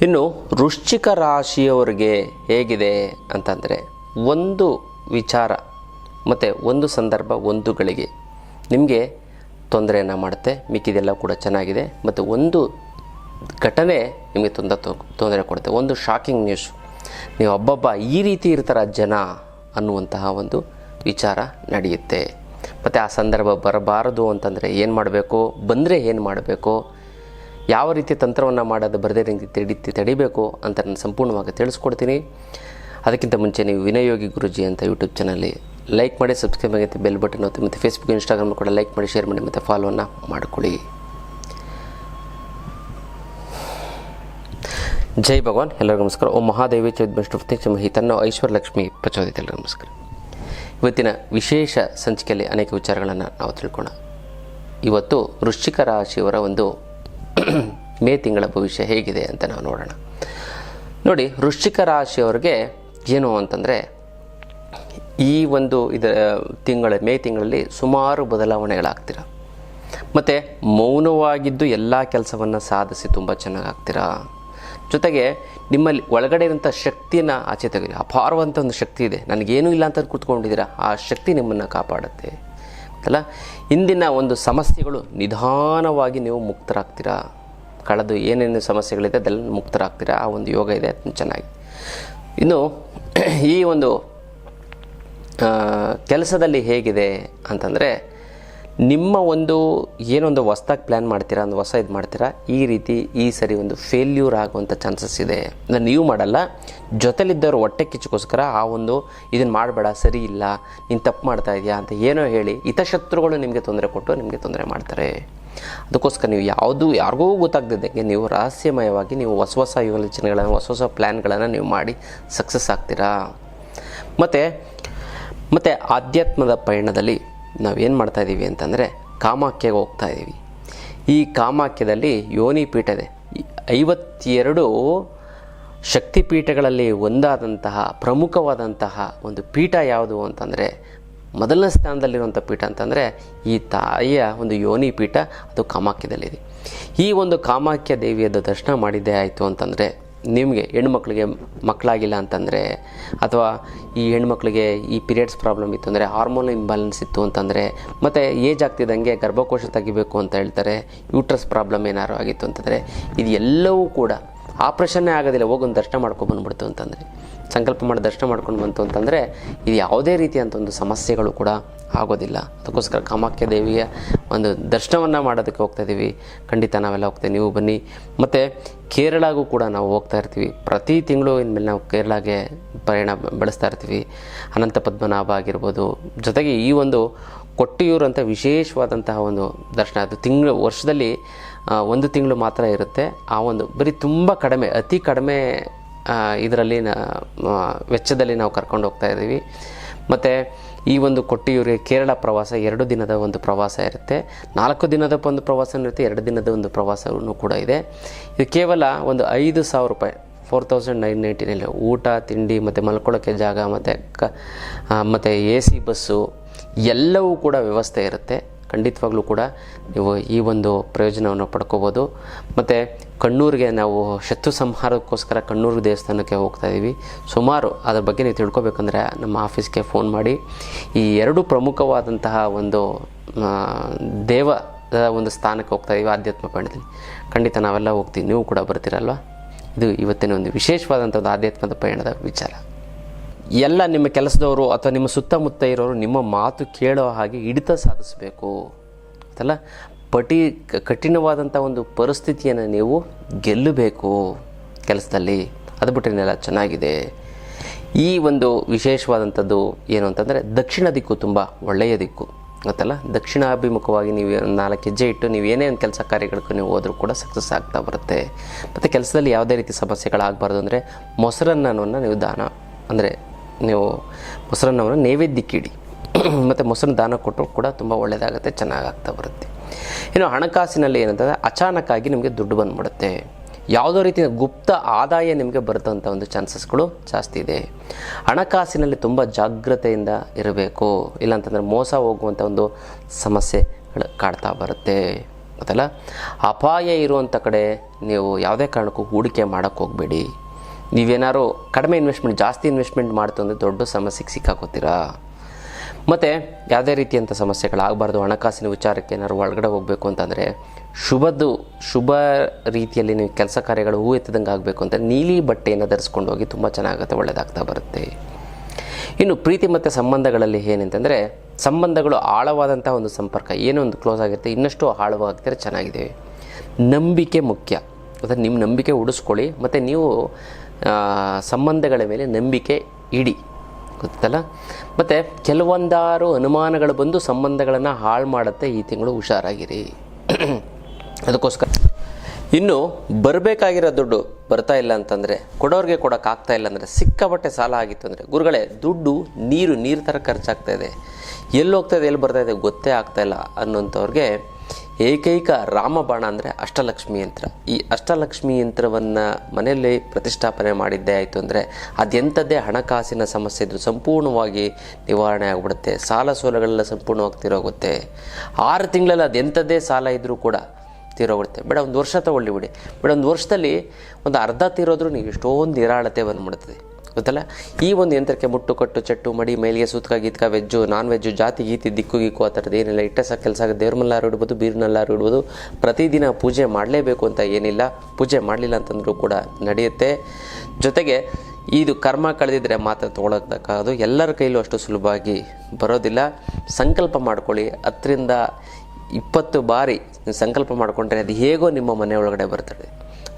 ಇನ್ನು ವೃಶ್ಚಿಕ ರಾಶಿಯವರಿಗೆ ಹೇಗಿದೆ ಅಂತಂದರೆ, ಒಂದು ವಿಚಾರ ಮತ್ತು ಒಂದು ಸಂದರ್ಭ ಒಂದು ಗಳಿಗೆ ನಿಮಗೆ ತೊಂದರೆಯನ್ನು ಮಾಡುತ್ತೆ. ಮಿಕ್ಕಿದೆಲ್ಲ ಕೂಡ ಚೆನ್ನಾಗಿದೆ. ಮತ್ತು ಒಂದು ಘಟನೆ ನಿಮಗೆ ತೊಂದರೆ ಕೊಡುತ್ತೆ. ಒಂದು ಶಾಕಿಂಗ್ ನ್ಯೂಸ್, ನೀವು ಹಬ್ಬಬ್ಬ ಈ ರೀತಿ ಇರ್ತಾರ ಜನ ಅನ್ನುವಂತಹ ಒಂದು ವಿಚಾರ ನಡೆಯುತ್ತೆ. ಮತ್ತು ಆ ಸಂದರ್ಭ ಬರಬಾರದು ಅಂತಂದರೆ ಏನು ಮಾಡಬೇಕು, ಬಂದರೆ ಏನು ಮಾಡಬೇಕು, ಯಾವ ರೀತಿ ತಂತ್ರವನ್ನು ಮಾಡೋದು ಬರದೇ ರೀತಿ ತಡಿಬೇಕು ಅಂತ ನಾನು ಸಂಪೂರ್ಣವಾಗಿ ತಿಳಿಸ್ಕೊಡ್ತೀನಿ. ಅದಕ್ಕಿಂತ ಮುಂಚೆ ನೀವು ವಿನಯೋಗಿ ಗುರುಜಿ ಅಂತ ಯೂಟ್ಯೂಬ್ ಚಾನಲ್ಲಿ ಲೈಕ್ ಮಾಡಿ, ಸಬ್ಸ್ಕ್ರೈಬ್ ಆಗಿ ಬೆಲ್ ಬಟನ್ ಒತ್ತಿ, ಮತ್ತು ಫೇಸ್ಬುಕ್ ಇನ್ಸ್ಟಾಗ್ರಾಮ್ ಕೂಡ ಲೈಕ್ ಮಾಡಿ, ಶೇರ್ ಮಾಡಿ, ಮತ್ತು ಫಾಲೋವನ್ನು ಮಾಡಿಕೊಳ್ಳಿ. ಜೈ ಭಗವಾನ್. ಎಲ್ಲರಿಗೂ ನಮಸ್ಕಾರ. ಓಂ ಮಹಾದೇವಿ ಚೌದ್ಮಿ ತನ್ನ ಐಶ್ವರ್ಯ ಲಕ್ಷ್ಮಿ ಪ್ರಚೋದಿತ. ಎಲ್ಲರಿಗೂ ನಮಸ್ಕಾರ. ಇವತ್ತಿನ ವಿಶೇಷ ಸಂಚಿಕೆಯಲ್ಲಿ ಅನೇಕ ವಿಚಾರಗಳನ್ನು ನಾವು ತಿಳ್ಕೊಳ್ಳೋಣ. ಇವತ್ತು ವೃಶ್ಚಿಕ ರಾಶಿಯವರ ಒಂದು ಮೇ ತಿಂಗಳ ಭವಿಷ್ಯ ಹೇಗಿದೆ ಅಂತ ನಾವು ನೋಡೋಣ. ನೋಡಿ, ವೃಶ್ಚಿಕ ರಾಶಿಯವರಿಗೆ ಏನು ಅಂತಂದರೆ, ಈ ಒಂದು ಮೇ ತಿಂಗಳಲ್ಲಿ ಸುಮಾರು ಬದಲಾವಣೆಗಳಾಗ್ತೀರ. ಮತ್ತು ಮೌನವಾಗಿದ್ದು ಎಲ್ಲ ಕೆಲಸವನ್ನು ಸಾಧಿಸಿ ತುಂಬ ಚೆನ್ನಾಗಾಗ್ತೀರ. ಜೊತೆಗೆ ನಿಮ್ಮಲ್ಲಿ ಒಳಗಡೆ ಇರೋಂಥ ಶಕ್ತಿಯನ್ನು ಆಚೆ ತೆಗೀರಿ. ಅಪಾರವಂಥ ಒಂದು ಶಕ್ತಿ ಇದೆ, ನನಗೇನೂ ಇಲ್ಲ ಅಂತ ಕೂತ್ಕೊಂಡಿದ್ದೀರಾ, ಆ ಶಕ್ತಿ ನಿಮ್ಮನ್ನು ಕಾಪಾಡುತ್ತೆ ಅಲ್ಲ. ಇಂದಿನ ಒಂದು ಸಮಸ್ಯೆಗಳು ನಿಧಾನವಾಗಿ ನೀವು ಮುಕ್ತರಾಗ್ತೀರಾ. ಕಳೆದು ಏನೇನು ಸಮಸ್ಯೆಗಳಿದೆ ಅದೆಲ್ಲ ಮುಕ್ತರಾಗ್ತೀರಾ. ಆ ಒಂದು ಯೋಗ ಇದೆ, ಅದು ಚೆನ್ನಾಗಿ. ಇನ್ನು ಈ ಒಂದು ಕೆಲಸದಲ್ಲಿ ಹೇಗಿದೆ ಅಂತಂದರೆ, ನಿಮ್ಮ ಒಂದು ಏನೊಂದು ಹೊಸ್ದಾಗಿ ಪ್ಲ್ಯಾನ್ ಮಾಡ್ತೀರಾ, ಒಂದು ಹೊಸ ಇದು ಮಾಡ್ತೀರಾ, ಈ ರೀತಿ ಈ ಸರಿ ಒಂದು ಫೇಲ್ಯೂರ್ ಆಗುವಂಥ ಚಾನ್ಸಸ್ ಇದೆ. ಅಂದರೆ ನೀವು ಮಾಡಲ್ಲ, ಜೊತೆಲಿದ್ದವರು ಹೊಟ್ಟೆ ಕಿಚ್ಚಕ್ಕೋಸ್ಕರ ಆ ಒಂದು ಇದನ್ನು ಮಾಡಬೇಡ, ಸರಿ ಇಲ್ಲ, ನೀನು ತಪ್ಪು ಮಾಡ್ತಾ ಇದೆಯಾ ಅಂತ ಏನೋ ಹೇಳಿ ಹಿತಶತ್ರುಗಳು ನಿಮಗೆ ತೊಂದರೆ ಕೊಟ್ಟು ನಿಮಗೆ ತೊಂದರೆ ಮಾಡ್ತಾರೆ. ಅದಕ್ಕೋಸ್ಕರ ನೀವು ಯಾರಿಗೂ ಗೊತ್ತಾಗ್ದಿದ್ದಂಗೆ ನೀವು ರಹಸ್ಯಮಯವಾಗಿ ನೀವು ಹೊಸ ಹೊಸ ಯೋಚನೆಗಳನ್ನು, ಹೊಸ ಹೊಸ ಪ್ಲ್ಯಾನ್ಗಳನ್ನು ನೀವು ಮಾಡಿ ಸಕ್ಸಸ್ ಆಗ್ತೀರಾ. ಮತ್ತು ಆಧ್ಯಾತ್ಮದ ಪಯಣದಲ್ಲಿ ನಾವೇನು ಮಾಡ್ತಾಯಿದ್ದೀವಿ ಅಂತಂದರೆ, ಕಾಮಾಖ್ಯಗೆ ಹೋಗ್ತಾಯಿದ್ದೀವಿ. ಈ ಕಾಮಾಖ್ಯದಲ್ಲಿ ಯೋನಿ ಪೀಠ ಇದೆ. 52 ಶಕ್ತಿಪೀಠಗಳಲ್ಲಿ ಒಂದಾದಂತಹ ಪ್ರಮುಖವಾದಂತಹ ಒಂದು ಪೀಠ ಯಾವುದು ಅಂತಂದರೆ, ಮೊದಲನೇ ಸ್ಥಾನದಲ್ಲಿರುವಂಥ ಪೀಠ ಅಂತಂದರೆ ಈ ತಾಯಿಯ ಒಂದು ಯೋನಿ ಪೀಠ, ಅದು ಕಾಮಾಖ್ಯದಲ್ಲಿದೆ. ಈ ಒಂದು ಕಾಮಾಖ್ಯ ದೇವಿಯದ್ದು ದರ್ಶನ ಮಾಡಿದ್ದೇ ಆಯಿತು ಅಂತಂದರೆ, ನಿಮಗೆ ಹೆಣ್ಮಕ್ಳಿಗೆ ಮಕ್ಕಳಾಗಿಲ್ಲ ಅಂತಂದರೆ, ಅಥವಾ ಈ ಹೆಣ್ಮಕ್ಳಿಗೆ ಈ ಪೀರಿಯಡ್ಸ್ ಪ್ರಾಬ್ಲಮ್ ಇತ್ತು ಅಂದರೆ, ಹಾರ್ಮೋನ್ ಇಂಬ್ಯಾಲೆನ್ಸ್ ಇತ್ತು ಅಂತಂದರೆ, ಮತ್ತು ಏಜ್ ಆಗ್ತಿದ್ದಂಗೆ ಗರ್ಭಕೋಶ ತೆಗಿಬೇಕು ಅಂತ ಹೇಳ್ತಾರೆ, ಯೂಟ್ರಸ್ ಪ್ರಾಬ್ಲಮ್ ಏನಾದ್ರು ಆಗಿತ್ತು ಅಂತಂದರೆ, ಇದು ಎಲ್ಲವೂ ಕೂಡ ಆಪ್ರೇಷನ್ನೇ ಆಗೋದಿಲ್ಲ, ಹೋಗೊಂದು ದರ್ಶನ ಮಾಡ್ಕೊಂಡು ಬಂದುಬಿಡ್ತು ಅಂತಂದರೆ, ಸಂಕಲ್ಪ ಮಾಡಿ ದರ್ಶನ ಮಾಡ್ಕೊಂಡು ಬಂತು ಅಂತಂದರೆ, ಇದು ಯಾವುದೇ ರೀತಿಯಂಥ ಒಂದು ಸಮಸ್ಯೆಗಳು ಕೂಡ ಆಗೋದಿಲ್ಲ. ಅದಕ್ಕೋಸ್ಕರ ಕಾಮಾಖ್ಯ ದೇವಿಯ ಒಂದು ದರ್ಶನವನ್ನು ಮಾಡೋದಕ್ಕೆ ಹೋಗ್ತಾಯಿದ್ದೀವಿ. ಖಂಡಿತ ನಾವೆಲ್ಲ ಹೋಗ್ತೇವೆ, ನೀವು ಬನ್ನಿ. ಮತ್ತು ಕೇರಳಗೂ ಕೂಡ ನಾವು ಹೋಗ್ತಾ ಇರ್ತೀವಿ. ಪ್ರತಿ ತಿಂಗಳು ಇನ್ಮೇಲೆ ನಾವು ಕೇರಳಗೆ ಪ್ರಯಾಣ ಬೆಳೆಸ್ತಾ ಇರ್ತೀವಿ. ಅನಂತ ಪದ್ಮನಾಭ ಆಗಿರ್ಬೋದು. ಜೊತೆಗೆ ಈ ಒಂದು ಕೊಟ್ಟಿಯೂರು ಅಂತ ವಿಶೇಷವಾದಂತಹ ಒಂದು ದರ್ಶನ, ಅದು ವರ್ಷದಲ್ಲಿ 1 ತಿಂಗಳು ಮಾತ್ರ ಇರುತ್ತೆ. ಆ ಒಂದು ಬರೀ ತುಂಬ ಕಡಿಮೆ, ಅತಿ ಕಡಿಮೆ ಇದರಲ್ಲಿ ವೆಚ್ಚದಲ್ಲಿ ನಾವು ಕರ್ಕೊಂಡು ಹೋಗ್ತಾ ಇದ್ದೀವಿ. ಮತ್ತು ಈ ಒಂದು ಕೊಟ್ಟಿಯೂರಿಗೆ ಕೇರಳ ಪ್ರವಾಸ 2 ದಿನದ ಒಂದು ಪ್ರವಾಸ ಇರುತ್ತೆ. 4 ದಿನದ ಒಂದು ಪ್ರವಾಸ ಇರುತ್ತೆ, 2 ದಿನದ ಒಂದು ಪ್ರವಾಸವೂ ಕೂಡ ಇದೆ. ಇದು ಕೇವಲ ಒಂದು 5,000 ರೂಪಾಯಿ, 4,999 ಊಟ ತಿಂಡಿ ಮತ್ತು ಮಲ್ಕೊಳ್ಳೋಕ್ಕೆ ಜಾಗ ಮತ್ತು AC ಬಸ್ಸು ಎಲ್ಲವೂ ಕೂಡ ವ್ಯವಸ್ಥೆ ಇರುತ್ತೆ. ಖಂಡಿತವಾಗ್ಲೂ ಕೂಡ ನೀವು ಈ ಒಂದು ಪ್ರಯೋಜನವನ್ನು ಪಡ್ಕೋಬೋದು. ಮತ್ತು ಕಣ್ಣೂರಿಗೆ ನಾವು ಶತ್ರು ಸಂಹಾರಕ್ಕೋಸ್ಕರ ಕಣ್ಣೂರು ದೇವಸ್ಥಾನಕ್ಕೆ ಹೋಗ್ತಾಯಿದ್ದೀವಿ. ಸುಮಾರು ಅದ್ರ ಬಗ್ಗೆ ನೀವು ತಿಳ್ಕೊಬೇಕಂದ್ರೆ ನಮ್ಮ ಆಫೀಸ್ಗೆ ಫೋನ್ ಮಾಡಿ. ಈ 2 ಪ್ರಮುಖವಾದಂತಹ ಒಂದು ದೇವದ ಒಂದು ಸ್ಥಾನಕ್ಕೆ ಹೋಗ್ತಾಯಿದ್ದೀವಿ ಆಧ್ಯಾತ್ಮ ಪಯಣದಲ್ಲಿ. ಖಂಡಿತ ನಾವೆಲ್ಲ ಹೋಗ್ತೀವಿ, ನೀವು ಕೂಡ ಬರ್ತೀರಲ್ವ. ಇದು ಇವತ್ತಿನ ಒಂದು ವಿಶೇಷವಾದಂಥ ಒಂದು ಆಧ್ಯಾತ್ಮದ ಪಯಣದ ವಿಚಾರ. ಎಲ್ಲ ನಿಮ್ಮ ಕೆಲಸದವರು ಅಥವಾ ನಿಮ್ಮ ಸುತ್ತಮುತ್ತ ಇರೋರು ನಿಮ್ಮ ಮಾತು ಕೇಳೋ ಹಾಗೆ ಹಿಡಿತ ಸಾಧಿಸಬೇಕು ಅಂತಲ್ಲ. ಕಠಿಣವಾದಂಥ ಒಂದು ಪರಿಸ್ಥಿತಿಯನ್ನು ನೀವು ಗೆಲ್ಲಬೇಕು ಕೆಲಸದಲ್ಲಿ. ಅದು ಬಿಟ್ಟರೆಲ್ಲ ಚೆನ್ನಾಗಿದೆ. ಈ ಒಂದು ವಿಶೇಷವಾದಂಥದ್ದು ಏನು ಅಂತಂದರೆ, ದಕ್ಷಿಣ ದಿಕ್ಕು ತುಂಬ ಒಳ್ಳೆಯ ದಿಕ್ಕು ಗೊತ್ತಲ್ಲ. ದಕ್ಷಿಣಾಭಿಮುಖವಾಗಿ ನೀವು 4 ಹೆಜ್ಜೆ ಇಟ್ಟು ನೀವು ಏನೇ ಒಂದು ಕೆಲಸ ಕಾರ್ಯಗಳಿಗೆ ನೀವು ಹೋದರೂ ಕೂಡ ಸಕ್ಸಸ್ ಆಗ್ತಾ ಬರುತ್ತೆ. ಮತ್ತು ಕೆಲಸದಲ್ಲಿ ಯಾವುದೇ ರೀತಿ ಸಮಸ್ಯೆಗಳಾಗಬಾರ್ದು ಅಂದರೆ, ಮೊಸರನ್ನವನ್ನು ನೀವು ದಾನ ಅಂದರೆ ನೀವು ಮೊಸರನ್ನವನ್ನು ನೈವೇದ್ಯಕ್ಕೆ ಇಡಿ. ಮತ್ತು ಮೊಸರನ್ನ ದಾನ ಕೊಟ್ಟರು ಕೂಡ ತುಂಬ ಒಳ್ಳೆಯದಾಗುತ್ತೆ, ಚೆನ್ನಾಗಾಗ್ತಾ ಬರುತ್ತೆ. ಇನ್ನು ಹಣಕಾಸಿನಲ್ಲಿ ಏನಂತಂದರೆ, ಅಚಾನಕ್ಕಾಗಿ ನಿಮಗೆ ದುಡ್ಡು ಬಂದುಬಿಡುತ್ತೆ. ಯಾವುದೋ ರೀತಿಯ ಗುಪ್ತ ಆದಾಯ ನಿಮಗೆ ಬರುತ್ತಂಥ ಒಂದು ಚಾನ್ಸಸ್ಗಳು ಜಾಸ್ತಿ ಇದೆ. ಹಣಕಾಸಿನಲ್ಲಿ ತುಂಬ ಜಾಗ್ರತೆಯಿಂದ ಇರಬೇಕು, ಇಲ್ಲಾಂತಂದರೆ ಮೋಸ ಹೋಗುವಂಥ ಒಂದು ಸಮಸ್ಯೆಗಳು ಕಾಡ್ತಾ ಬರುತ್ತೆ. ಗೊತ್ತಲ್ಲ. ಅಪಾಯ ಇರುವಂಥ ಕಡೆ ನೀವು ಯಾವುದೇ ಕಾರಣಕ್ಕೂ ಹೂಡಿಕೆ ಮಾಡೋಕ್ಕೆ ಹೋಗಬೇಡಿ. ನೀವೇನಾದ್ರು ಕಡಿಮೆ ಇನ್ವೆಸ್ಟ್ಮೆಂಟ್ ಜಾಸ್ತಿ ಇನ್ವೆಸ್ಟ್ಮೆಂಟ್ ಮಾಡ್ತು ಅಂದರೆ ದೊಡ್ಡ ಸಮಸ್ಯೆಗೆ ಸಿಕ್ಕಾಕೋತೀರಾ. ಮತ್ತು ಯಾವುದೇ ರೀತಿಯಂಥ ಸಮಸ್ಯೆಗಳಾಗಬಾರ್ದು. ಹಣಕಾಸಿನ ವಿಚಾರಕ್ಕೆ ಏನಾದ್ರು ಒಳಗಡೆ ಹೋಗಬೇಕು ಅಂತಂದರೆ ಶುಭ ರೀತಿಯಲ್ಲಿ ನೀವು ಕೆಲಸ ಕಾರ್ಯಗಳು ಹೂ ಎತ್ತದಂಗೆ ಆಗಬೇಕು ಅಂತ ನೀಲಿ ಬಟ್ಟೆಯನ್ನು ಧರಿಸ್ಕೊಂಡು ಹೋಗಿ ತುಂಬ ಚೆನ್ನಾಗುತ್ತೆ, ಒಳ್ಳೆಯದಾಗ್ತಾ ಬರುತ್ತೆ. ಇನ್ನು ಪ್ರೀತಿ ಮತ್ತು ಸಂಬಂಧಗಳಲ್ಲಿ ಏನಂತಂದರೆ ಸಂಬಂಧಗಳು ಆಳವಾದಂಥ ಒಂದು ಸಂಪರ್ಕ ಏನೋ ಒಂದು ಕ್ಲೋಸ್ ಆಗಿರುತ್ತೆ, ಇನ್ನಷ್ಟು ಆಳವಾಗ್ತಾರೆ, ಚೆನ್ನಾಗಿದೆ. ನಂಬಿಕೆ ಮುಖ್ಯ. ಮತ್ತು ನಿಮ್ಮ ನಂಬಿಕೆ ಉಳಿಸ್ಕೊಳ್ಳಿ ಮತ್ತು ನೀವು ಸಂಬಂಧಗಳ ಮೇಲೆ ನಂಬಿಕೆ ಇಡಿ, ಗೊತ್ತಲ್ಲ. ಮತ್ತು ಕೆಲವೊಂದಾರು ಅನುಮಾನಗಳು ಬಂದು ಸಂಬಂಧಗಳನ್ನು ಹಾಳು ಮಾಡುತ್ತೆ. ಈ ತಿಂಗಳು ಹುಷಾರಾಗಿರಿ. ಅದಕ್ಕೋಸ್ಕರ ಇನ್ನು ಬರಬೇಕಾಗಿರೋ ದುಡ್ಡು ಬರ್ತಾ ಇಲ್ಲ ಅಂತಂದರೆ, ಕೊಡೋರಿಗೆ ಕೊಡೋಕ್ಕಾಗ್ತಾ ಇಲ್ಲ ಅಂದರೆ, ಸಿಕ್ಕಾಪಟ್ಟೆ ಸಾಲ ಆಗಿತ್ತು ಅಂದರೆ, ಗುರುಗಳೇ ದುಡ್ಡು ನೀರು ಥರ ಖರ್ಚಾಗ್ತಾ ಇದೆ, ಎಲ್ಲಿ ಹೋಗ್ತಾ ಇದೆ ಎಲ್ಲಿ ಬರ್ತಾ ಇದೆ ಗೊತ್ತೇ ಆಗ್ತಾಯಿಲ್ಲ ಅನ್ನೋಂಥವ್ರಿಗೆ ಏಕೈಕ ರಾಮಬಾಣ ಅಂದರೆ ಅಷ್ಟಲಕ್ಷ್ಮಿ ಯಂತ್ರ. ಈ ಅಷ್ಟಲಕ್ಷ್ಮಿ ಯಂತ್ರವನ್ನು ಮನೆಯಲ್ಲಿ ಪ್ರತಿಷ್ಠಾಪನೆ ಮಾಡಿದ್ದೇ ಆಯಿತು ಅಂದರೆ ಅದೆಂಥದ್ದೇ ಹಣಕಾಸಿನ ಸಮಸ್ಯೆ ಇದ್ದರೂ ಸಂಪೂರ್ಣವಾಗಿ ನಿವಾರಣೆ ಆಗಿಬಿಡುತ್ತೆ. ಸಾಲ ಸೋಲಗಳೆಲ್ಲ ಸಂಪೂರ್ಣವಾಗಿ ತೀರೋಗುತ್ತೆ. 6 ತಿಂಗಳಲ್ಲಿ ಅದೆಂಥದ್ದೇ ಸಾಲ ಇದ್ದರೂ ಕೂಡ ತೀರೋಗುತ್ತೆ. ಬೇಡ ಒಂದು ವರ್ಷ ತೊಗೊಳ್ಳಿ ಬಿಡಿ, ಬೇಡ ಒಂದು ವರ್ಷದಲ್ಲಿ ಒಂದು ಅರ್ಧ ತೀರೋದ್ರೂ ನೀವು ಎಷ್ಟೊಂದು ನಿರಾಳತೆ ಬಂದುಬಿಡ್ತದೆ, ಗೊತ್ತಲ್ಲ. ಈ ಒಂದು ಯಂತ್ರಕ್ಕೆ ಮುಟ್ಟು ಕಟ್ಟು ಚಟ್ಟು ಮಡಿ ಮೇಲಿಗೆ ಸೂತ್ಕ ಗೀತ್ಕ ವೆಜ್ಜು ನಾನ್ ವೆಜ್ಜು ಜಾತಿ ಗೀತಿ ದಿಕ್ಕು ಗೀಕು ಆ ಥರದ್ದು ಏನಿಲ್ಲ. ಇಟ್ಟ ಸಹ ಕೆಲಸ ಆಗುತ್ತೆ. ದೇವ್ರ ಮಲ್ಲಾರು ಇಡ್ಬೋದು, ಬೀರ್ನಲ್ಲಾರು ಇಡ್ಬೋದು. ಪ್ರತಿದಿನ ಪೂಜೆ ಮಾಡಲೇಬೇಕು ಅಂತ ಏನಿಲ್ಲ. ಪೂಜೆ ಮಾಡಲಿಲ್ಲ ಅಂತಂದ್ರೂ ಕೂಡ ನಡೆಯುತ್ತೆ. ಜೊತೆಗೆ ಇದು ಕರ್ಮ ಕಳೆದಿದ್ರೆ ಮಾತ್ರ ತೊಗೊಳಕ್ಕಾಗೋದು. ಎಲ್ಲರ ಕೈಲೂ ಅಷ್ಟು ಸುಲಭವಾಗಿ ಬರೋದಿಲ್ಲ. ಸಂಕಲ್ಪ ಮಾಡ್ಕೊಳ್ಳಿ. 10ರಿಂದ 20 ಬಾರಿ ಸಂಕಲ್ಪ ಮಾಡಿಕೊಂಡ್ರೆ ಅದು ಹೇಗೋ ನಿಮ್ಮ ಮನೆ ಒಳಗಡೆ ಬರ್ತದೆ.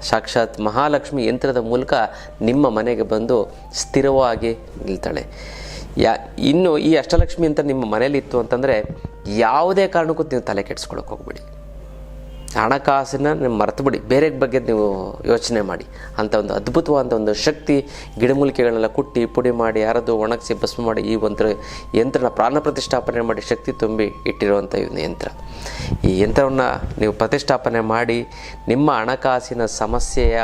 ಸಾಕ್ಷಾತ್ ಮಹಾಲಕ್ಷ್ಮಿ ಯಂತ್ರದ ಮೂಲಕ ನಿಮ್ಮ ಮನೆಗೆ ಬಂದು ಸ್ಥಿರವಾಗಿ ನಿಲ್ತಾಳೆ. ಇನ್ನು ಈ ಅಷ್ಟಲಕ್ಷ್ಮಿ ಯಂತ್ರ ನಿಮ್ಮ ಮನೇಲಿತ್ತು ಅಂತಂದರೆ ಯಾವುದೇ ಕಾರಣಕ್ಕೂ ನೀವು ತಲೆ ಕೆಡಿಸ್ಕೊಳಕ್ಕೆ ಹೋಗ್ಬೇಡಿ. ಹಣಕಾಸನ್ನ ನೀವು ಮರೆತು ಬಿಡಿ, ಬೇರೆ ಬಗ್ಗೆ ನೀವು ಯೋಚನೆ ಮಾಡಿ. ಅಂಥ ಒಂದು ಅದ್ಭುತವಾದ ಒಂದು ಶಕ್ತಿ ಗಿಡಮೂಲಿಕೆಗಳನ್ನೆಲ್ಲ ಕುಟ್ಟಿ ಪುಡಿ ಮಾಡಿ ಯಾರದು ಒಣಗಿಸಿ ಭಸ್ಮ ಮಾಡಿ ಈ ಒಂದು ಯಂತ್ರನ ಪ್ರಾಣ ಪ್ರತಿಷ್ಠಾಪನೆ ಮಾಡಿ ಶಕ್ತಿ ತುಂಬಿ ಇಟ್ಟಿರುವಂಥ ಒಂದು ಯಂತ್ರ. ಈ ಯಂತ್ರವನ್ನು ನೀವು ಪ್ರತಿಷ್ಠಾಪನೆ ಮಾಡಿ ನಿಮ್ಮ ಹಣಕಾಸಿನ ಸಮಸ್ಯೆಯ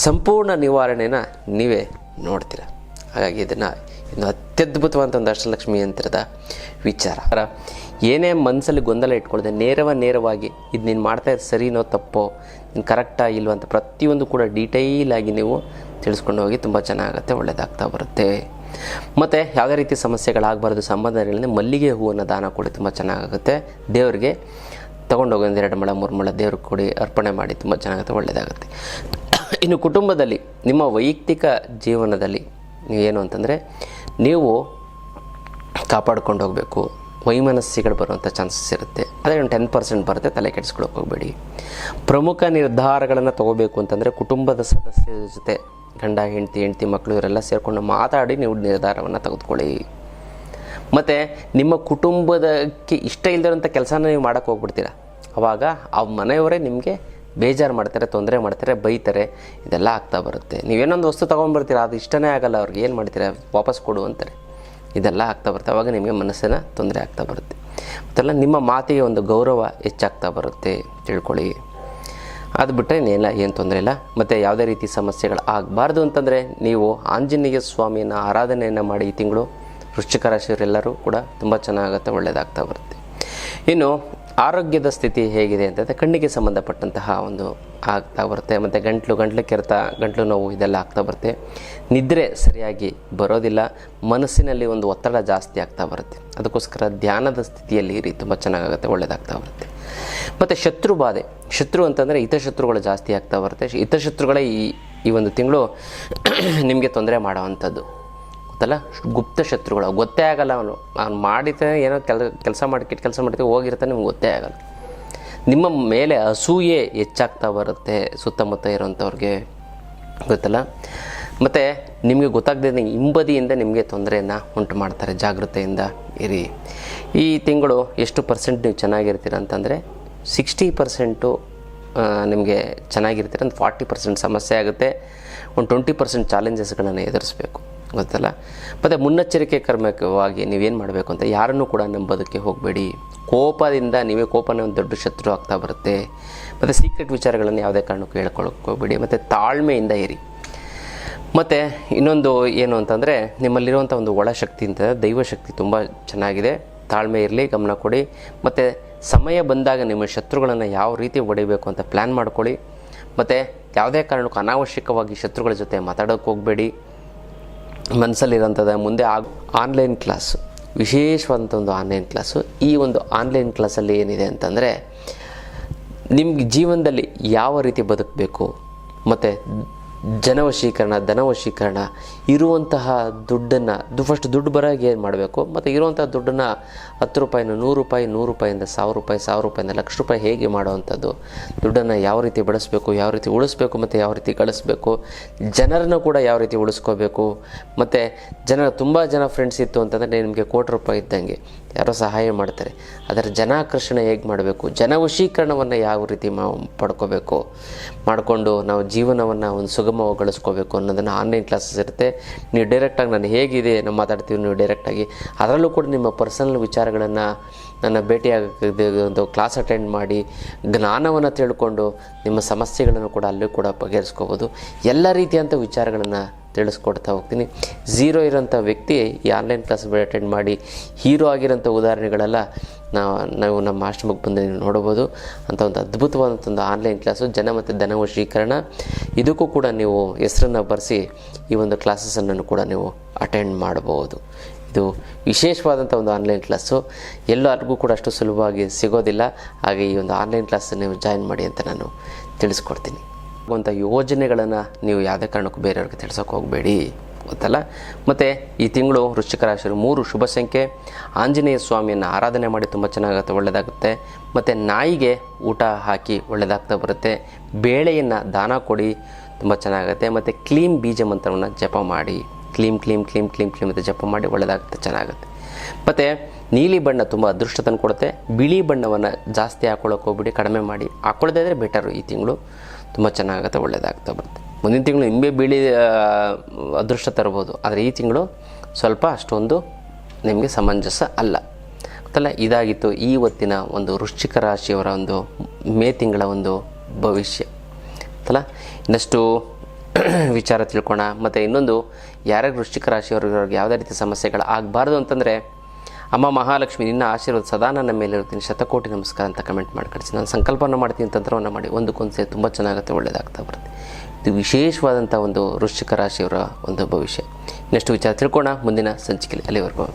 ಸಂಪೂರ್ಣ ನಿವಾರಣೆನ ನೀವೇ ನೋಡ್ತೀರ. ಹಾಗಾಗಿ ಇದನ್ನು ಇನ್ನು ಅತ್ಯದ್ಭುತವಾದಂಥ ಒಂದು ಅಷ್ಟಲಕ್ಷ್ಮಿ ಯಂತ್ರದ ವಿಚಾರ. ಏನೇ ಮನಸ್ಸಲ್ಲಿ ಗೊಂದಲ ಇಟ್ಕೊಳ್ಳದೆ ನೇರವಾಗಿ ಇದು ನೀನು ಮಾಡ್ತಾ ಇದ್ದು ಸರಿನೋ ತಪ್ಪೋ, ನೀನು ಕರೆಕ್ಟಾ ಇಲ್ವ ಅಂತ ಪ್ರತಿಯೊಂದು ಕೂಡ ಡೀಟೈಲಾಗಿ ನೀವು ತಿಳಿಸ್ಕೊಂಡು ಹೋಗಿ ತುಂಬ ಚೆನ್ನಾಗುತ್ತೆ, ಒಳ್ಳೆಯದಾಗ್ತಾ ಬರುತ್ತೆ. ಮತ್ತು ಯಾವುದೇ ರೀತಿ ಸಮಸ್ಯೆಗಳಾಗಬಾರ್ದು ಸಂಬಂಧಗಳಲ್ಲಿ ಮಲ್ಲಿಗೆ ಹೂವನ್ನು ದಾನ ಕೊಡಿ, ತುಂಬ ಚೆನ್ನಾಗುತ್ತೆ. ದೇವರಿಗೆ ತೊಗೊಂಡೋಗಿ 2 ಮೊಳ 3 ಮೊಳ ದೇವ್ರಿಗೆ ಕೊಡಿ, ಅರ್ಪಣೆ ಮಾಡಿ, ತುಂಬ ಚೆನ್ನಾಗುತ್ತೆ, ಒಳ್ಳೆಯದಾಗುತ್ತೆ. ಇನ್ನು ಕುಟುಂಬದಲ್ಲಿ ನಿಮ್ಮ ವೈಯಕ್ತಿಕ ಜೀವನದಲ್ಲಿ ನೀವೇನು ಅಂತಂದರೆ ನೀವು ಕಾಪಾಡ್ಕೊಂಡು ಹೋಗಬೇಕು. ವೈಮನಸ್ಸಿಗಳು ಬರುವಂಥ ಚಾನ್ಸಸ್ ಇರುತ್ತೆ. ಅದೇ ಒಂದು 10% ಬರುತ್ತೆ, ತಲೆ ಕೆಡಿಸ್ಕೊಳಕ್ಕೆ ಹೋಗಬೇಡಿ. ಪ್ರಮುಖ ನಿರ್ಧಾರಗಳನ್ನು ತೊಗೋಬೇಕು ಅಂತಂದರೆ ಕುಟುಂಬದ ಸದಸ್ಯರ ಜೊತೆ ಗಂಡ ಹೆಂಡತಿ ಮಕ್ಕಳು ಇವರೆಲ್ಲ ಸೇರಿಕೊಂಡು ಮಾತಾಡಿ ನೀವು ನಿರ್ಧಾರವನ್ನು ತೆಗೆದುಕೊಳ್ಳಿ. ಮತ್ತು ನಿಮ್ಮ ಕುಟುಂಬದಕ್ಕೆ ಇಷ್ಟ ಇಲ್ಲದಿರೋಂಥ ಕೆಲಸನ ನೀವು ಮಾಡೋಕ್ಕೆ ಹೋಗ್ಬಿಡ್ತೀರ. ಆವಾಗ ಆ ಮನೆಯವರೇ ನಿಮಗೆ ಬೇಜಾರು ಮಾಡ್ತಾರೆ, ತೊಂದರೆ ಮಾಡ್ತಾರೆ, ಬೈತಾರೆ, ಇದೆಲ್ಲ ಆಗ್ತಾ ಬರುತ್ತೆ. ನೀವೇನೊಂದು ವಸ್ತು ತೊಗೊಂಡ್ಬರ್ತೀರ, ಅದು ಇಷ್ಟನೇ ಆಗಲ್ಲ ಅವ್ರಿಗೆ, ಏನು ಮಾಡ್ತೀರಾ, ವಾಪಸ್ ಕೊಡು ಅಂತಾರೆ. ಇದೆಲ್ಲ ಆಗ್ತಾ ಬರುತ್ತೆ. ಆವಾಗ ನಿಮಗೆ ಮನಸ್ಸಿನ ತೊಂದರೆ ಆಗ್ತಾ ಬರುತ್ತೆ. ಮತ್ತೆಲ್ಲ ನಿಮ್ಮ ಮಾತಿಗೆ ಒಂದು ಗೌರವ ಹೆಚ್ಚಾಗ್ತಾ ಬರುತ್ತೆ, ತಿಳ್ಕೊಳ್ಳಿ. ಅದು ಬಿಟ್ಟರೆ ಏನು ತೊಂದರೆ ಇಲ್ಲ. ಮತ್ತು ಯಾವುದೇ ರೀತಿ ಸಮಸ್ಯೆಗಳು ಆಗಬಾರ್ದು ಅಂತಂದರೆ ನೀವು ಆಂಜನೇಯ ಸ್ವಾಮಿಯನ್ನು ಆರಾಧನೆಯನ್ನು ಮಾಡಿ ಈ ತಿಂಗಳು ವೃಶ್ಚಿಕ ರಾಶಿಯವರೆಲ್ಲರೂ ಕೂಡ ತುಂಬ ಚೆನ್ನಾಗುತ್ತೆ, ಒಳ್ಳೆಯದಾಗ್ತಾ ಬರುತ್ತೆ. ಇನ್ನು ಆರೋಗ್ಯದ ಸ್ಥಿತಿ ಹೇಗಿದೆ ಅಂತಂದರೆ ಕಣ್ಣಿಗೆ ಸಂಬಂಧಪಟ್ಟಂತಹ ಒಂದು ಆಗ್ತಾ ಬರುತ್ತೆ. ಮತ್ತು ಗಂಟ್ಲು ಕೆರೆತ, ಗಂಟ್ಲು ನೋವು ಇದೆಲ್ಲ ಆಗ್ತಾ ಬರುತ್ತೆ. ನಿದ್ರೆ ಸರಿಯಾಗಿ ಬರೋದಿಲ್ಲ. ಮನಸ್ಸಿನಲ್ಲಿ ಒಂದು ಒತ್ತಡ ಜಾಸ್ತಿ ಆಗ್ತಾ ಬರುತ್ತೆ. ಅದಕ್ಕೋಸ್ಕರ ಧ್ಯಾನದ ಸ್ಥಿತಿಯಲ್ಲಿ ಇರಿ, ತುಂಬ ಚೆನ್ನಾಗಾಗುತ್ತೆ, ಒಳ್ಳೆಯದಾಗ್ತಾ ಬರುತ್ತೆ. ಮತ್ತು ಶತ್ರು ಅಂತಂದರೆ ಹಿತಶತ್ರುಗಳು ಜಾಸ್ತಿ ಆಗ್ತಾ ಬರುತ್ತೆ. ಹಿತಶತ್ರುಗಳೇ ಈ ಒಂದು ತಿಂಗಳು ನಿಮಗೆ ತೊಂದರೆ ಮಾಡೋವಂಥದ್ದು, ಗೊತ್ತಲ್ಲ. ಗುಪ್ತ ಶತ್ರುಗಳು, ಗೊತ್ತೇ ಆಗಲ್ಲ. ಅವ್ನು ಮಾಡಿದ್ರೆ ಏನೋ ಕೆಲಸ ಮಾಡಿ ಕೆಟ್ಟ ಕೆಲಸ ಮಾಡ್ತೀವಿ, ಹೋಗಿರ್ತಾನೆ, ನಿಮ್ಗೆ ಗೊತ್ತೇ ಆಗಲ್ಲ. ನಿಮ್ಮ ಮೇಲೆ ಅಸೂಯೆ ಹೆಚ್ಚಾಗ್ತಾ ಬರುತ್ತೆ ಸುತ್ತಮುತ್ತ ಇರೋಂಥವ್ರಿಗೆ, ಗೊತ್ತಲ್ಲ. ಮತ್ತು ನಿಮಗೆ ಗೊತ್ತಾಗದೆ ಹಿಂಬದಿಯಿಂದ ನಿಮಗೆ ತೊಂದರೆಯನ್ನು ಉಂಟು ಮಾಡ್ತಾರೆ, ಜಾಗೃತೆಯಿಂದ ಇರಿ. ಈ ತಿಂಗಳು ಎಷ್ಟು ಪರ್ಸೆಂಟ್ ನೀವು ಚೆನ್ನಾಗಿರ್ತೀರ ಅಂತಂದರೆ 60% ನಿಮಗೆ ಚೆನ್ನಾಗಿರ್ತೀರ, ಒಂದು 40% ಸಮಸ್ಯೆ ಆಗುತ್ತೆ, ಒಂದು 20% ಚಾಲೆಂಜಸ್ಗಳನ್ನು ಎದುರಿಸಬೇಕು, ಗೊತ್ತಲ್ಲ. ಮತ್ತು ಮುನ್ನೆಚ್ಚರಿಕೆ ಕ್ರಮವಾಗಿ ನೀವೇನು ಮಾಡಬೇಕು ಅಂತ, ಯಾರನ್ನೂ ಕೂಡ ನಂಬೋದಕ್ಕೆ ಹೋಗಬೇಡಿ. ಕೋಪದಿಂದ ನೀವೇ ಕೋಪನೇ ಒಂದು ದೊಡ್ಡ ಶತ್ರು ಆಗ್ತಾ ಬರುತ್ತೆ. ಮತ್ತು ಸೀಕ್ರೆಟ್ ವಿಚಾರಗಳನ್ನು ಯಾವುದೇ ಕಾರಣಕ್ಕೂ ಹೇಳ್ಕೊಳ್ಳೋಕೆ ಹೋಗಬೇಡಿ. ಮತ್ತು ತಾಳ್ಮೆಯಿಂದ ಇರಿ. ಮತ್ತು ಇನ್ನೊಂದು ಏನು ಅಂತಂದರೆ ನಿಮ್ಮಲ್ಲಿರುವಂಥ ಒಂದು ಒಳಶಕ್ತಿ ಅಂತ ದೈವಶಕ್ತಿ ತುಂಬ ಚೆನ್ನಾಗಿದೆ. ತಾಳ್ಮೆ ಇರಲಿ, ಗಮನ ಕೊಡಿ. ಮತ್ತು ಸಮಯ ಬಂದಾಗ ನಿಮ್ಮ ಶತ್ರುಗಳನ್ನು ಯಾವ ರೀತಿ ಹೊಡಿಬೇಕು ಅಂತ ಪ್ಲ್ಯಾನ್ ಮಾಡ್ಕೊಳ್ಳಿ. ಮತ್ತು ಯಾವುದೇ ಕಾರಣಕ್ಕೂ ಅನಾವಶ್ಯಕವಾಗಿ ಶತ್ರುಗಳ ಜೊತೆ ಮಾತಾಡೋಕ್ಕೆ ಹೋಗಬೇಡಿ. ಮನಸ್ಸಲ್ಲಿರೋಂಥದ್ದು ಮುಂದೆ ಆನ್ಲೈನ್ ಕ್ಲಾಸು, ವಿಶೇಷವಾದಂಥ ಒಂದು ಆನ್ಲೈನ್ ಕ್ಲಾಸು. ಈ ಒಂದು ಆನ್ಲೈನ್ ಕ್ಲಾಸಲ್ಲಿ ಏನಿದೆ ಅಂತಂದರೆ, ನಿಮ್ಗೆ ಜೀವನದಲ್ಲಿ ಯಾವ ರೀತಿ ಬದುಕಬೇಕು, ಮತ್ತು ಜನವಶೀಕರಣ, ಧನವಶೀಕರಣ, ಇರುವಂತಹ ದುಡ್ಡನ್ನು ಫಸ್ಟ್ ದುಡ್ಡು ಬರೋಗೆ ಏನು ಮಾಡಬೇಕು, ಮತ್ತು ಇರುವಂಥ ದುಡ್ಡನ್ನು 10 ರೂಪಾಯಿನ 100 ರೂಪಾಯಿ, 100 ರೂಪಾಯಿಂದ 1000 ರೂಪಾಯಿ, 1000 ರೂಪಾಯಿಂದ 1,00,000 ರೂಪಾಯಿ ಹೇಗೆ ಮಾಡುವಂಥದ್ದು, ದುಡ್ಡನ್ನು ಯಾವ ರೀತಿ ಬಳಸಬೇಕು, ಯಾವ ರೀತಿ ಉಳಿಸ್ಬೇಕು, ಮತ್ತು ಯಾವ ರೀತಿ ಗಳಿಸ್ಬೇಕು, ಜನರನ್ನು ಕೂಡ ಯಾವ ರೀತಿ ಉಳಿಸ್ಕೋಬೇಕು. ಮತ್ತು ತುಂಬ ಜನ ಫ್ರೆಂಡ್ಸ್ ಇತ್ತು ಅಂತಂದರೆ ನಿಮಗೆ ₹1,00,00,000 ಇದ್ದಂಗೆ ಯಾರೋ ಸಹಾಯ ಮಾಡ್ತಾರೆ. ಅದರ ಜನಾಕರ್ಷಣೆ ಹೇಗೆ ಮಾಡಬೇಕು, ಜನವಶೀಕರಣವನ್ನು ಯಾವ ರೀತಿ ಮಾಡಿಕೊಂಡು ನಾವು ಜೀವನವನ್ನು ಒಂದು ಸುಗಮಗೊಳಿಸ್ಕೋಬೇಕು ಅನ್ನೋದನ್ನು ಆನ್ಲೈನ್ ಕ್ಲಾಸಸ್ ಇರುತ್ತೆ. ನೀವು ಡೈರೆಕ್ಟಾಗಿ ನಾನು ಹೇಗಿದೆ ನಾವು ಮಾತಾಡ್ತೀವಿ, ನೀವು ಡೈರೆಕ್ಟಾಗಿ ಅದರಲ್ಲೂ ಕೂಡ ನಿಮ್ಮ ಪರ್ಸನಲ್ ವಿಚಾರಗಳನ್ನು ನನ್ನ ಭೇಟಿಯಾಗದೆ ಒಂದು ಕ್ಲಾಸ್ ಅಟೆಂಡ್ ಮಾಡಿ ಜ್ಞಾನವನ್ನು ತಿಳ್ಕೊಂಡು ನಿಮ್ಮ ಸಮಸ್ಯೆಗಳನ್ನು ಕೂಡ ಅಲ್ಲೂ ಕೂಡ ಬಗೆಹರಿಸ್ಕೋಬೋದು. ಎಲ್ಲ ರೀತಿಯಂಥ ವಿಚಾರಗಳನ್ನು ತಿಳಿಸ್ಕೊಡ್ತಾ ಹೋಗ್ತೀನಿ. ಝೀರೋ ಇರೋಂಥ ವ್ಯಕ್ತಿ ಈ ಆನ್ಲೈನ್ ಕ್ಲಾಸ್ ಅಟೆಂಡ್ ಮಾಡಿ ಹೀರೋ ಆಗಿರೋಂಥ ಉದಾಹರಣೆಗಳೆಲ್ಲ ನಾವು ನಮ್ಮ ಆಶ್ರಮಕ್ಕೆ ಬಂದು ನೀವು ನೋಡ್ಬೋದು. ಅಂಥ ಒಂದು ಅದ್ಭುತವಾದಂಥ ಒಂದು ಆನ್ಲೈನ್ ಕ್ಲಾಸು ಜನ ಮತ್ತು ಧನವಶೀಕರಣ. ಇದಕ್ಕೂ ಕೂಡ ನೀವು ಹೆಸರನ್ನು ಬರೆಸಿ ಈ ಒಂದು ಕ್ಲಾಸಸನ್ನು ಕೂಡ ನೀವು ಅಟೆಂಡ್ ಮಾಡಬಹುದು. ಇದು ವಿಶೇಷವಾದಂಥ ಒಂದು ಆನ್ಲೈನ್ ಕ್ಲಾಸು, ಎಲ್ಲರಿಗೂ ಕೂಡ ಅಷ್ಟು ಸುಲಭವಾಗಿ ಸಿಗೋದಿಲ್ಲ. ಹಾಗೆ ಈ ಒಂದು ಆನ್ಲೈನ್ ಕ್ಲಾಸ್ ನೀವು ಜಾಯಿನ್ ಮಾಡಿ ಅಂತ ನಾನು ತಿಳಿಸ್ಕೊಡ್ತೀನಿ. ಅಂಥ ಯೋಜನೆಗಳನ್ನು ನೀವು ಯಾವುದೇ ಕಾರಣಕ್ಕೂ ಬೇರೆಯವ್ರಿಗೆ ತಿಳಿಸೋಕೆ ಹೋಗಬೇಡಿ, ಗೊತ್ತಲ್ಲ. ಮತ್ತು ಈ ತಿಂಗಳು ವೃಶ್ಚಿಕ ರಾಶಿಯವರು 3 ಶುಭ ಸಂಖ್ಯೆ. ಆಂಜನೇಯ ಸ್ವಾಮಿಯನ್ನು ಆರಾಧನೆ ಮಾಡಿ ತುಂಬ ಚೆನ್ನಾಗುತ್ತೆ, ಒಳ್ಳೆಯದಾಗುತ್ತೆ. ಮತ್ತು ನಾಯಿಗೆ ಊಟ ಹಾಕಿ ಒಳ್ಳೆಯದಾಗ್ತಾ ಬರುತ್ತೆ. ಬೇಳೆಯನ್ನು ದಾನ ಕೊಡಿ, ತುಂಬ ಚೆನ್ನಾಗುತ್ತೆ. ಮತ್ತು ಕ್ಲೀಂ ಬೀಜ ಮಂತ್ರವನ್ನು ಜಪ ಮಾಡಿ, ಕ್ಲೀಂ ಕ್ಲೀಂ ಕ್ಲೀಂ ಕ್ಲೀಂ ಕ್ಲೀಂ ಅಂತ ಜಪ ಮಾಡಿ ಒಳ್ಳೆಯದಾಗುತ್ತೆ, ಚೆನ್ನಾಗುತ್ತೆ. ಮತ್ತು ನೀಲಿ ಬಣ್ಣ ತುಂಬ ಅದೃಷ್ಟ ತಂದು ಕೊಡುತ್ತೆ. ಬಿಳಿ ಬಣ್ಣವನ್ನು ಜಾಸ್ತಿ ಹಾಕ್ಕೊಳ್ಳೋಕೆ ಹೋಗ್ಬಿಡಿ, ಕಡಿಮೆ ಮಾಡಿ. ಹಾಕ್ಕೊಳ್ಳೋದೇ ಇದ್ದರೆ ಬೆಟರು. ಈ ತಿಂಗಳು ತುಂಬ ಚೆನ್ನಾಗುತ್ತೆ, ಒಳ್ಳೆಯದಾಗ್ತಾ ಬರುತ್ತೆ. ಮುಂದಿನ ತಿಂಗಳು ನಿಂಬೆ ಬಿಳಿ ಅದೃಷ್ಟ ತರ್ಬೋದು, ಆದರೆ ಈ ತಿಂಗಳು ಸ್ವಲ್ಪ ಅಷ್ಟೊಂದು ನಿಮಗೆ ಸಮಂಜಸ ಅಲ್ಲ, ಗೊತ್ತಲ್ಲ. ಇದಾಗಿತ್ತು ಇವತ್ತಿನ ಒಂದು ವೃಶ್ಚಿಕ ರಾಶಿಯವರ ಒಂದು ಮೇ ತಿಂಗಳ ಒಂದು ಭವಿಷ್ಯ, ಗೊತ್ತಲ್ಲ. ಇನ್ನಷ್ಟು ವಿಚಾರ ತಿಳ್ಕೋಣ. ಮತ್ತು ಇನ್ನೊಂದು, ಯಾರ್ಯಾರು ವೃಶ್ಚಿಕ ರಾಶಿಯವ್ರಿಗೆ ಯಾವುದೇ ರೀತಿ ಸಮಸ್ಯೆಗಳು ಆಗಬಾರ್ದು ಅಂತಂದರೆ, ಅಮ್ಮ ಮಹಾಲಕ್ಷ್ಮಿ ನಿನ್ನ ಆಶೀರ್ವಾದ ಸದಾ ನನ್ನ ಮೇಲೆ ಇರ್ತೀನಿ, ಶತಕೋಟಿ ನಮಸ್ಕಾರ ಅಂತ ಕಮೆಂಟ್ ಮಾಡಿ ಕಳಿಸಿ. ನಾನು ಸಂಕಲ್ಪನ ಮಾಡ್ತೀನಿ, ತಂತ್ರವನ್ನು ಮಾಡಿ ಒಂದಕ್ಕೊಂದು ತುಂಬ ಚೆನ್ನಾಗುತ್ತೆ, ಒಳ್ಳೆಯದಾಗ್ತಾ ಬರುತ್ತೆ. ಇದು ವಿಶೇಷವಾದಂಥ ಒಂದು ವೃಶ್ಚಿಕ ರಾಶಿಯವರ ಒಂದು ಭವಿಷ್ಯ. ಇನ್ನಷ್ಟು ವಿಚಾರ ತಿಳ್ಕೋಣ ಮುಂದಿನ ಸಂಚಿಕೆಯಲ್ಲಿ. ಅಲ್ಲಿವರೆಗೂ